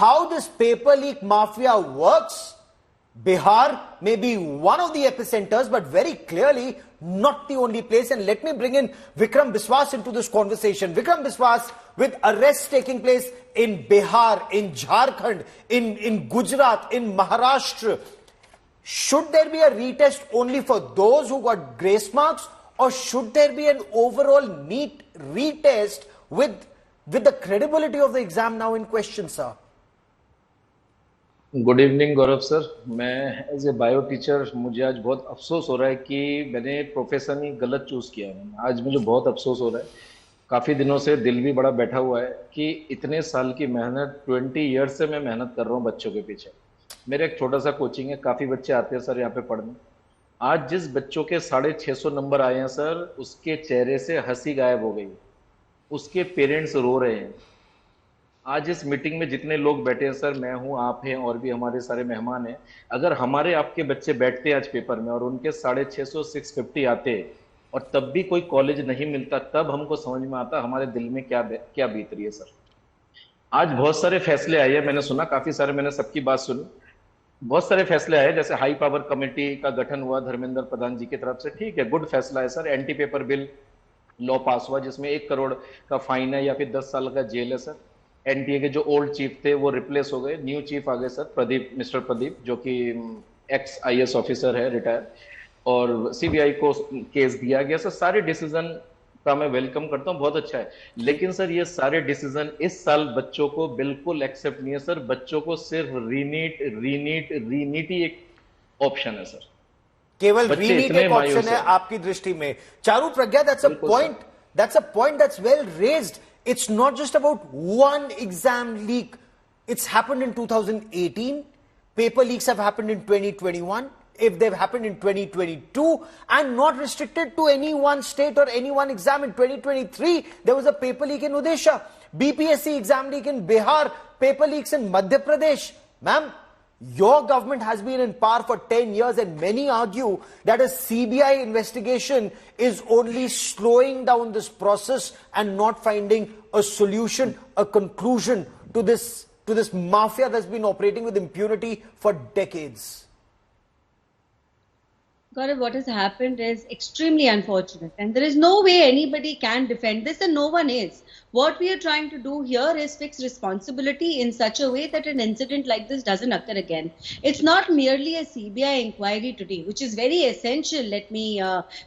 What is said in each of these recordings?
how this paper leak mafia works, Bihar may be one of the epicenters, but very clearly not the only place. And let me bring in Vikram Biswas into this conversation. Vikram Biswas, with arrests taking place in Bihar, in Jharkhand, in Gujarat, in Maharashtra, should there be a retest only for those who got grace marks, or should there be an overall NEET retest with the credibility of the exam now in question, sir? Good evening Gaurav sir. मैं as a bio teacher मुझे आज बहुत अफसोस हो रहा है कि मैंने प्रोफेशन ही गलत चूज किया है। आज मुझे बहुत अफसोस हो रहा है। काफ़ी दिनों से दिल भी बड़ा बैठा हुआ है कि इतने साल की मेहनत, 20 ईयर्स से मैं मेहनत कर रहा हूँ बच्चों के पीछे। मेरा एक छोटा सा कोचिंग है, काफ़ी बच्चे आते हैं सर यहाँ पे पढ़ने। आज जिस बच्चों के 650 नंबर आए हैं सर, उसके चेहरे से हंसी गायब हो गई, उसके पेरेंट्स रो रहे हैं। आज इस मीटिंग में जितने लोग बैठे हैं सर, मैं हूं, आप हैं और भी हमारे सारे मेहमान हैं, अगर हमारे आपके बच्चे बैठते आज पेपर में और उनके 650 650 आते और तब भी कोई कॉलेज नहीं मिलता, तब हमको समझ में आता हमारे दिल में क्या बीत रही है सर। आज बहुत सारे फैसले आए हैं, मैंने सुना काफी सारे, मैंने सबकी बात सुनी। बहुत सारे फैसले आए, जैसे हाई पावर कमेटी का गठन हुआ धर्मेंद्र प्रधान जी की तरफ से, ठीक है, गुड फैसला है sir. Anti paper bill law पास हुआ जिसमें 1 करोड़ का फाइन है या फिर 10 साल का जेल है सर। एनटीए के जो ओल्ड चीफ थे वो रिप्लेस हो गए, न्यू चीफ आ गए सर, प्रदीप, मिस्टर प्रदीप, जो कि एक्स आईएएस ऑफिसर है, रिटायर, और सीबीआई को केस दिया गया सर। सारे डिसीजन का मैं वेलकम करता हूं, बहुत अच्छा है। लेकिन सर ये सारे डिसीजन इस साल बच्चों को बिल्कुल एक्सेप्ट नहीं है सर। बच्चों को सिर्फ रीनीट ही एक ऑप्शन है सर, केवल रीनीट एक ऑप्शन है आपकी दृष्टि में। चारू प्रज्ञा, that's a point that's well raised. It's not just about one exam leak. It's happened in 2018. Paper leaks have happened in 2021. If they've happened in 2022 and not restricted to any one state or any one exam, in 2023, there was a paper leak in Odisha. BPSC exam leak in Bihar, paper leaks in Madhya Pradesh. Ma'am, your government has been in power for 10 years and many argue that a CBI investigation is only slowing down this process and not finding a solution, a conclusion to this mafia that's been operating with impunity for decades. Gaurav, what has happened is extremely unfortunate, and there is no way anybody can defend this, and no one is. What we are trying to do here is fix responsibility in such a way that an incident like this doesn't occur again. It's not merely a CBI inquiry today, which is very essential, let me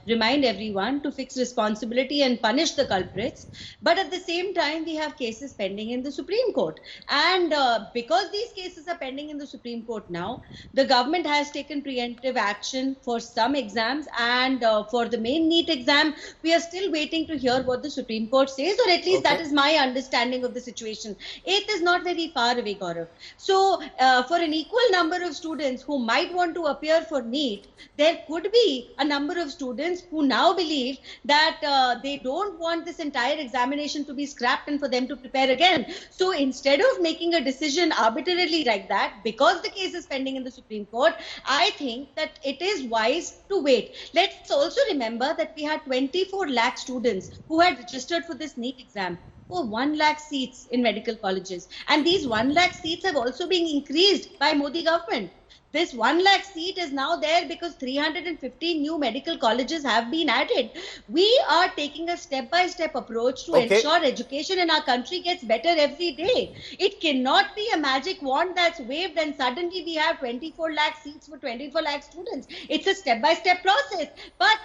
remind everyone, to fix responsibility and punish the culprits. But at the same time, we have cases pending in the Supreme Court. And because these cases are pending in the Supreme Court now, the government has taken preemptive action for some exams, and for the main NEET exam, we are still waiting to hear what the Supreme Court says, or at least that is my understanding of the situation. 8th is not very far away, Gaurav. So, for an equal number of students who might want to appear for NEET, there could be a number of students who now believe that they don't want this entire examination to be scrapped and for them to prepare again. So, instead of making a decision arbitrarily like that, because the case is pending in the Supreme Court, I think that it is wise to wait. Let's also remember that we had 24 lakh students who had registered for this NEET exam, for 1 lakh seats in medical colleges. And these 1 lakh seats have also been increased by Modi government. This 1 lakh seat is now there because 315 new medical colleges have been added. We are taking a step-by-step approach to ensure education in our country gets better every day. It cannot be a magic wand that's waved and suddenly we have 24 lakh seats for 24 lakh students. It's a step-by-step process. But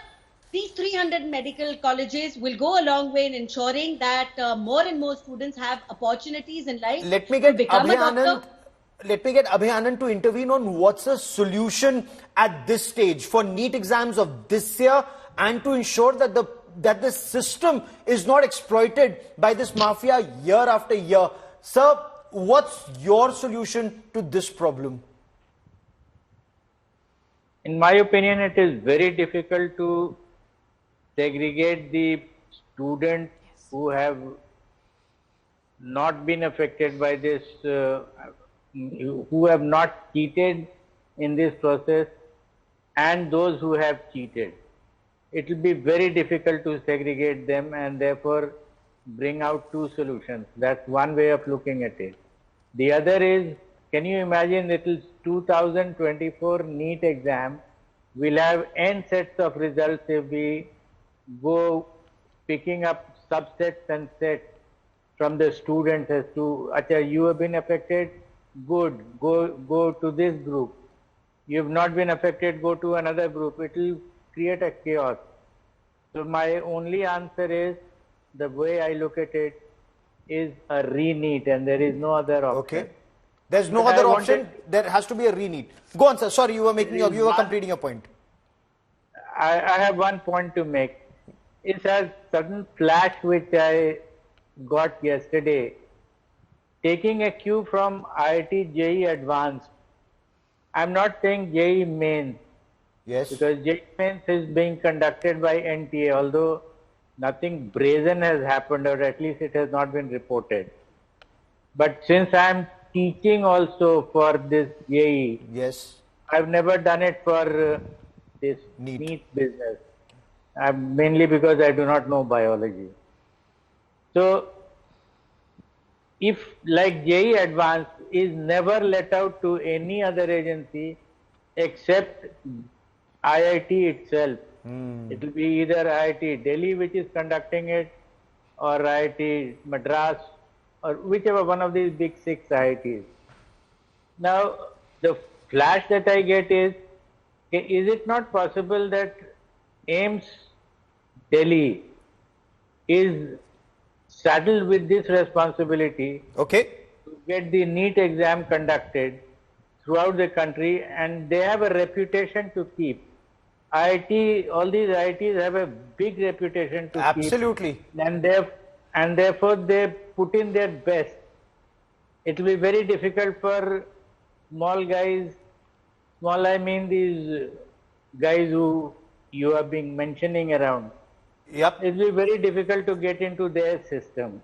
these 300 medical colleges will go a long way in ensuring that more and more students have opportunities in life to become a doctor. Let me get Abhay Anand to intervene on what's a solution at this stage for NEET exams of this year, and to ensure that the system is not exploited by this mafia year after year. Sir, what's your solution to this problem? In my opinion, it is very difficult to segregate the students who have not been affected by this, who have not cheated in this process, and those who have cheated. It will be very difficult to segregate them and therefore bring out two solutions. That's one way of looking at it. The other is, can you imagine it is 2024 NEET exam? We'll have n sets of results if we go picking up subsets and sets from the students as to, Acha, you have been affected, good, go to this group. You have not been affected, go to another group. It will create a chaos. So my only answer is, the way I look at it, is a re-NEET, and there is no other option. Okay. There's no But other I option. There has to be a re-NEET. Go on, sir. Sorry, you were completing your point. I have one point to make. It's a sudden flash which I got yesterday. Taking a cue from IIT JEE Advanced, I'm not saying JEE Mains, Yes. because JEE Mains is being conducted by NTA, although nothing brazen has happened, or at least it has not been reported. But since I'm teaching also for this JEE, Yes. I've never done it for this NEET. NEET business. Mainly because I do not know biology. So, if like JEE Advanced is never let out to any other agency except IIT itself, it will be either IIT Delhi which is conducting it, or IIT Madras, or whichever one of these big 6 IITs. Now, the flash that I get is it not possible that AIIMS Delhi is saddled with this responsibility Okay. to get the NEET exam conducted throughout the country, and they have a reputation to keep. IIT, all these IITs have a big reputation to Absolutely. keep, and therefore they put in their best. It will be very difficult for small guys, small I mean these guys who you have been mentioning around. Yep. It will be very difficult to get into their system.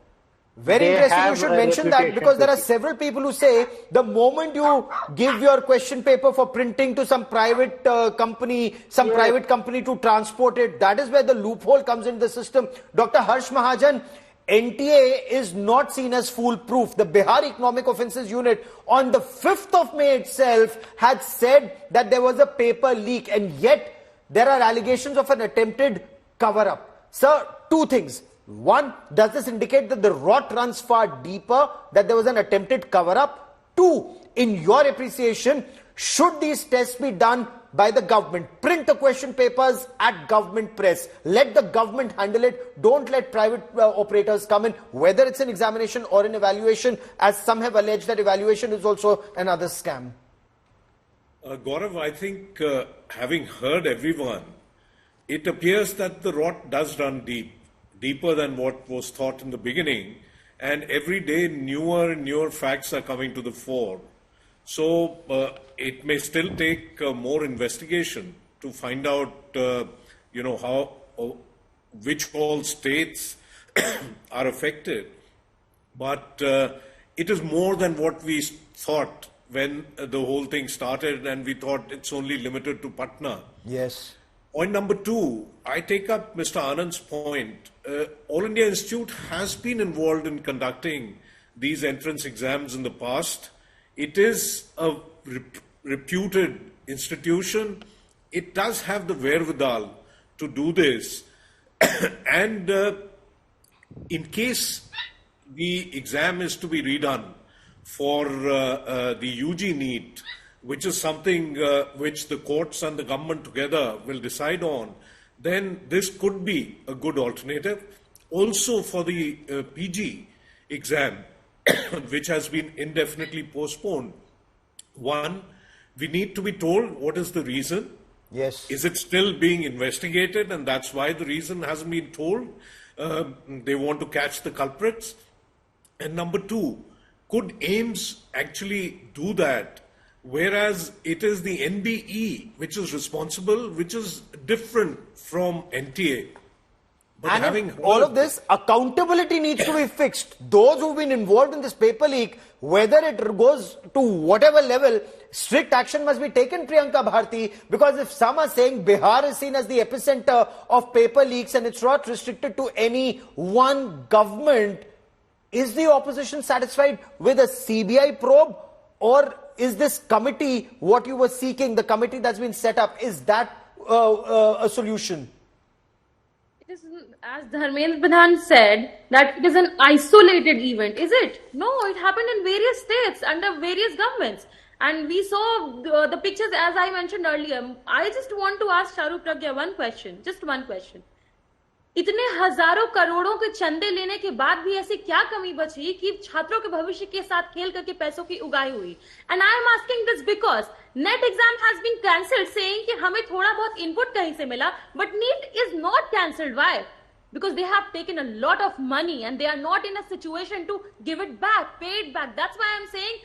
Very They interesting you have should a mention that, reputation because there to are keep. several people who say the moment you give your question paper for printing to some private company, some Yes. private company to transport it, that is where the loophole comes in the system. Dr. Harsh Mahajan, NTA is not seen as foolproof. The Bihar Economic Offences Unit on the 5th of May itself had said that there was a paper leak, and yet there are allegations of an attempted cover-up. Sir, two things. One, does this indicate that the rot runs far deeper, that there was an attempted cover-up? Two, in your appreciation, should these tests be done by the government? Print the question papers at government press. Let the government handle it. Don't let private operators come in, whether it's an examination or an evaluation, as some have alleged that evaluation is also another scam. Gaurav, I think having heard everyone, it appears that the rot does run deep, deeper than what was thought in the beginning, and every day newer and newer facts are coming to the fore. So it may still take more investigation to find out, how, which all states are affected. But it is more than what we thought when the whole thing started, and we thought it's only limited to Patna. Yes. Point number two, I take up Mr. Anand's point. All India Institute has been involved in conducting these entrance exams in the past. It is a reputed institution. It does have the wherewithal to do this. And in case the exam is to be redone for the UG NEET, which is something which the courts and the government together will decide on, then this could be a good alternative. Also for the PG exam, which has been indefinitely postponed. One, we need to be told what is the reason. Yes. Is it still being investigated, and that's why the reason hasn't been told? They want to catch the culprits. And number two, could AIIMS actually do that? Whereas it is the NBE which is responsible, which is different from NTA. But And having in all heard- of this, accountability needs to be fixed. Those who've been involved in this paper leak, whether it goes to whatever level, strict action must be taken, Priyanka Bharti, because if some are saying Bihar is seen as the epicenter of paper leaks and it's not restricted to any one government, is the opposition satisfied with a CBI probe, or is this committee what you were seeking, the committee that's been set up, is that a solution? It is, as Dharmendra Pradhan said, that it is an isolated event. Is it? No, it happened in various states under various governments. And we saw the pictures, as I mentioned earlier. I just want to ask Charu Pragya one question, just one question. इतने हजारों करोड़ों के चंदे लेने के बाद भी ऐसी क्या कमी बची कि छात्रों के भविष्य के साथ खेल करके पैसों की उगाही हुई? And I am asking this because NET exam has been cancelled saying कि हमें थोड़ा बहुत इनपुट कहीं से मिला, but NEET is not cancelled. Why? Because they have taken a lot of money and they are not in a situation to give it back, pay it back. That's why I'm saying,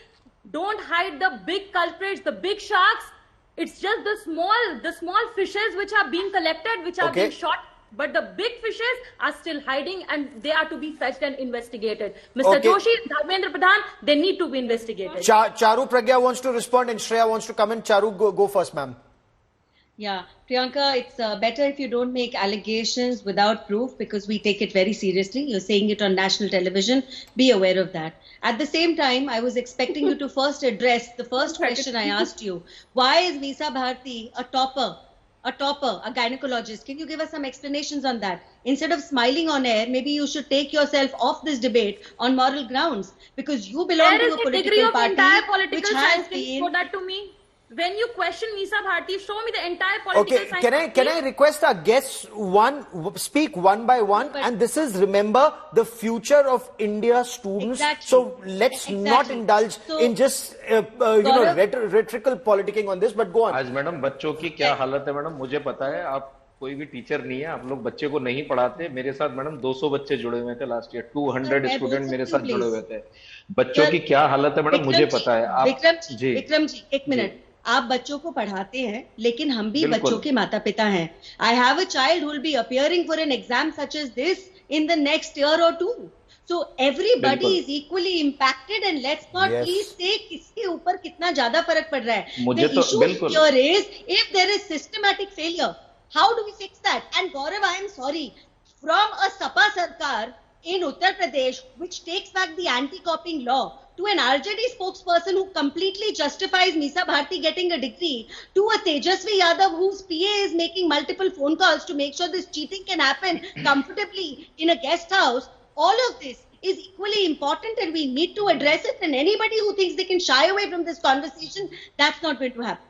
don't hide the big culprits, the big sharks. It's just the small fishes which are being collected, which are being shot. But the big fishes are still hiding and they are to be fetched and investigated. Mr. Joshi, Dharmendra Pradhan, they need to be investigated. Charu Pragya wants to respond and Shreya wants to come in. Charu, go first, ma'am. Yeah, Priyanka, it's better if you don't make allegations without proof, because we take it very seriously. You're saying it on national television. Be aware of that. At the same time, I was expecting you to first address the first question I asked you. Why is Misa Bharti a topper, a gynecologist? Can you give us some explanations on that? Instead of smiling on air, maybe you should take yourself off this debate on moral grounds, because you belong to a political party which has been... Show that to me. When you question Misa Bharti, show me the entire political science. Can I request our guests speak one by one? And this is, remember, the future of India students. Exactly. So let's not indulge in just rhetorical politicking on this. But go on. आज madam बच्चों की क्या हालत है madam, मुझे पता है. आप कोई भी टीचर नहीं है, आप लोग बच्चे को नहीं पढ़ाते. मेरे साथ मैडम 200 बच्चे जुड़े हुए थे लास्ट ईयर, 200 स्टूडेंट मेरे साथ जुड़े हुए थे. बच्चों की क्या हालत है मैडम, मुझे पता है. विक्रम जी, एक मिनट. आप बच्चों को पढ़ाते हैं, लेकिन हम भी बच्चों के माता पिता हैं. I have a child who will be appearing for an exam such as this in the next year or two. So everybody is equally impacted, and let's not please say किसके ऊपर कितना ज्यादा फर्क पड़ रहा है. The issue here is, if there is systematic failure, how do we fix that? And Gaurav, I am sorry, from a Sapa Sarkar in Uttar Pradesh, which takes back the anti-copying law, to an RJD spokesperson who completely justifies Misa Bharti getting a degree, to a Tejasvi Yadav whose PA is making multiple phone calls to make sure this cheating can happen comfortably in a guest house, all of this is equally important and we need to address it. And anybody who thinks they can shy away from this conversation, that's not going to happen.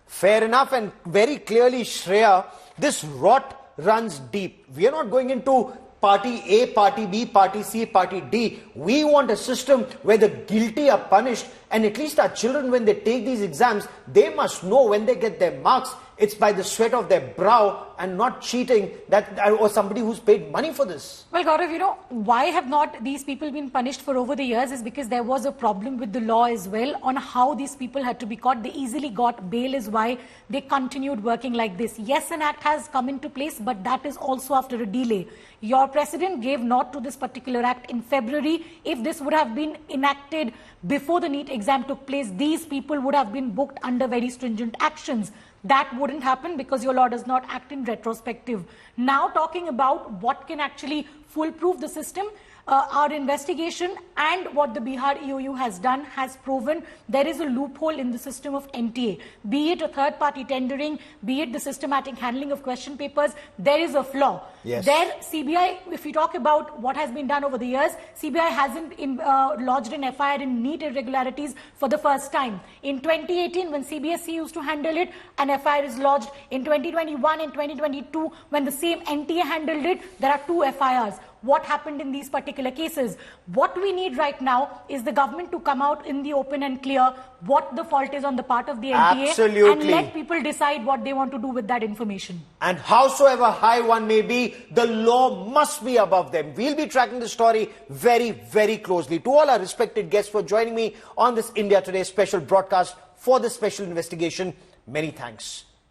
Fair enough, and very clearly, Shreya, this rot runs deep. We are not going into Party A, Party B, Party C, Party D. We want a system where the guilty are punished, and at least our children, when they take these exams, they must know when they get their marks, it's by the sweat of their brow and not cheating, or somebody who's paid money for this. Well, Gaurav, why have not these people been punished for over the years is because there was a problem with the law as well on how these people had to be caught. They easily got bail is why they continued working like this. Yes, an act has come into place, but that is also after a delay. Your president gave nod to this particular act in February. If this would have been enacted before the NEET exam took place, these people would have been booked under very stringent actions. That wouldn't happen because your law does not act in retrospective. Now talking about what can actually foolproof the system, our investigation and what the Bihar EOU has done has proven there is a loophole in the system of NTA. Be it a third-party tendering, be it the systematic handling of question papers, there is a flaw. Yes. There, CBI, if we talk about what has been done over the years, CBI hasn't lodged an FIR in NEET irregularities for the first time. In 2018, when CBSE used to handle it, an FIR is lodged. In 2021 and 2022, when the same NTA handled it, there are 2 FIRs. What happened in these particular cases? What we need right now is the government to come out in the open and clear what the fault is on the part of the NTA. Absolutely. And let people decide what they want to do with that information. And howsoever high one may be, the law must be above them. We'll be tracking the story very, very closely. To all our respected guests for joining me on this India Today special broadcast for this special investigation, many thanks.